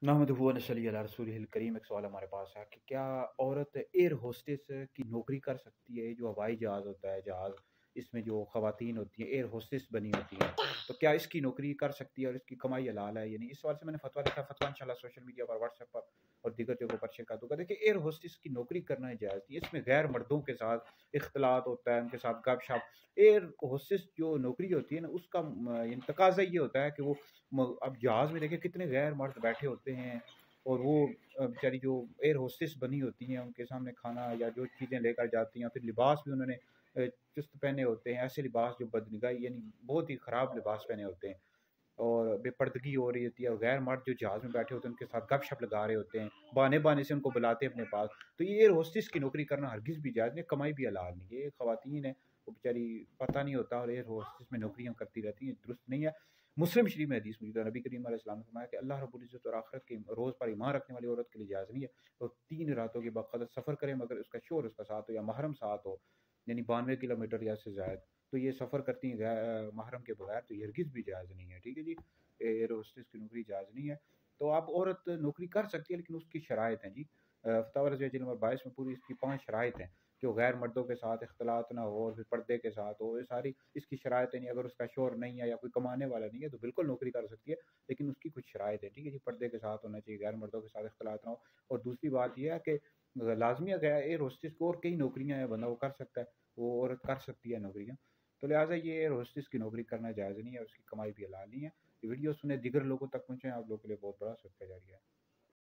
नहमदुहु व नसल्ली अला रसूलिहिल करीम। एक सवाल हमारे पास है कि क्या औरत एयर होस्टेस की नौकरी कर सकती है? जो हवाई जहाज़ होता है, जहाज़ इसमें जो ख़वातीन होती हैं एयर होस्टेस बनी होती हैं, तो क्या इसकी नौकरी कर सकती है और इसकी कमाई हलाल है या नहीं? इस सवाल से मैंने फतवा लिखा। फतवा इंशाल्लाह सोशल मीडिया पर, व्हाट्सएप पर और दीगर जगहों पर शेयर कर दूँगा। देखिए, एयर होस्टेस की नौकरी करना जायज़ नहीं है। इसमें गैर मर्दों के साथ इख्तिलात होता है, उनके साथ गपशप। एयर होस्टेस जो नौकरी होती है ना, उसका तकाज़ा ये होता है कि वो अब जहाज़ में देखिए कितने गैर मर्द बैठे होते हैं, और वो बेचारी जो एयर होस्टेस बनी होती हैं उनके सामने खाना या जो चीज़ें लेकर जाती हैं, फिर लिबास भी उन्होंने चुस्त पहने होते हैं, ऐसे लिबास जो बदनिगाही यानी बहुत ही ख़राब लिबास पहने होते हैं, और बेपर्दगी हो रही होती है, और गैर मर्द जो जहाज़ में बैठे होते हैं उनके साथ गपशप लगा रहे होते हैं, बहाने बहाने से उनको बुलाते हैं अपने पास। तो ये एयर होस्टेस की नौकरी करना हरगिज़ भी जायज़ नहीं, कमाई भी हलाल नहीं है। ये ख़वातीन है, वो बेचारी पता नहीं होता और एयर होस्टेस में नौकरियाँ करती रहती हैं, दुरुस्त नहीं है। मुस्लिम शरीफ में हदीस मौजूद है, नबी करीम अलैहि सलाम ने फरमाया कि अल्लाह रब्बुल इज़्ज़त और आखिरत के रोज़ पर ईमान रखने वाली औरत के लिए जायज़ नहीं है तो 3 रातों के बाक़ायदा सफ़र करे, मगर उसका शौहर उसका साथ हो या महरम साथ हो, यानी 92 किलोमीटर या से ज़ायद, तो ये सफ़र करती हैं महरम के बगैर, तो ये हरगिज़ भी जायज़ नहीं है। ठीक है जी, एयर होस्टेस की नौकरी जायज़ नहीं है। तो आप औरत नौकरी कर सकती है, लेकिन उसकी शराइत हैं जी। फ़तावा रज़विया जिल्द नंबर 22 में पूरी इसकी 5 शराइत हैं कि वो गैर मर्दों के साथ इख्तिलात ना हो और फिर पर्दे के साथ हो। ये सारी इसकी शराइतें नहीं, अगर उसका शौहर नहीं है या कोई कमाने वाला नहीं है तो बिल्कुल नौकरी कर सकती है, लेकिन उसकी कुछ शराइत है। ठीक है जी, पर्दे के साथ होना चाहिए, गैर मर्दों के साथ इख्तिलात ना हो। और दूसरी बात ये है कि लाज़मी है कि एयर होस्टेस को और कई नौकरियाँ हैं, बंदा वो कर सकता है, वो औरत कर सकती है नौकरियाँ। तो लिहाज़ा ये एयर होस्टेस की नौकरी करना जायज़ नहीं है और उसकी कमाई भी हलाल नहीं है। ये वीडियो सुने दीगर लोगों तक पहुँचे, आप लोगों के लिए बहुत बड़ा सदका जारिया है।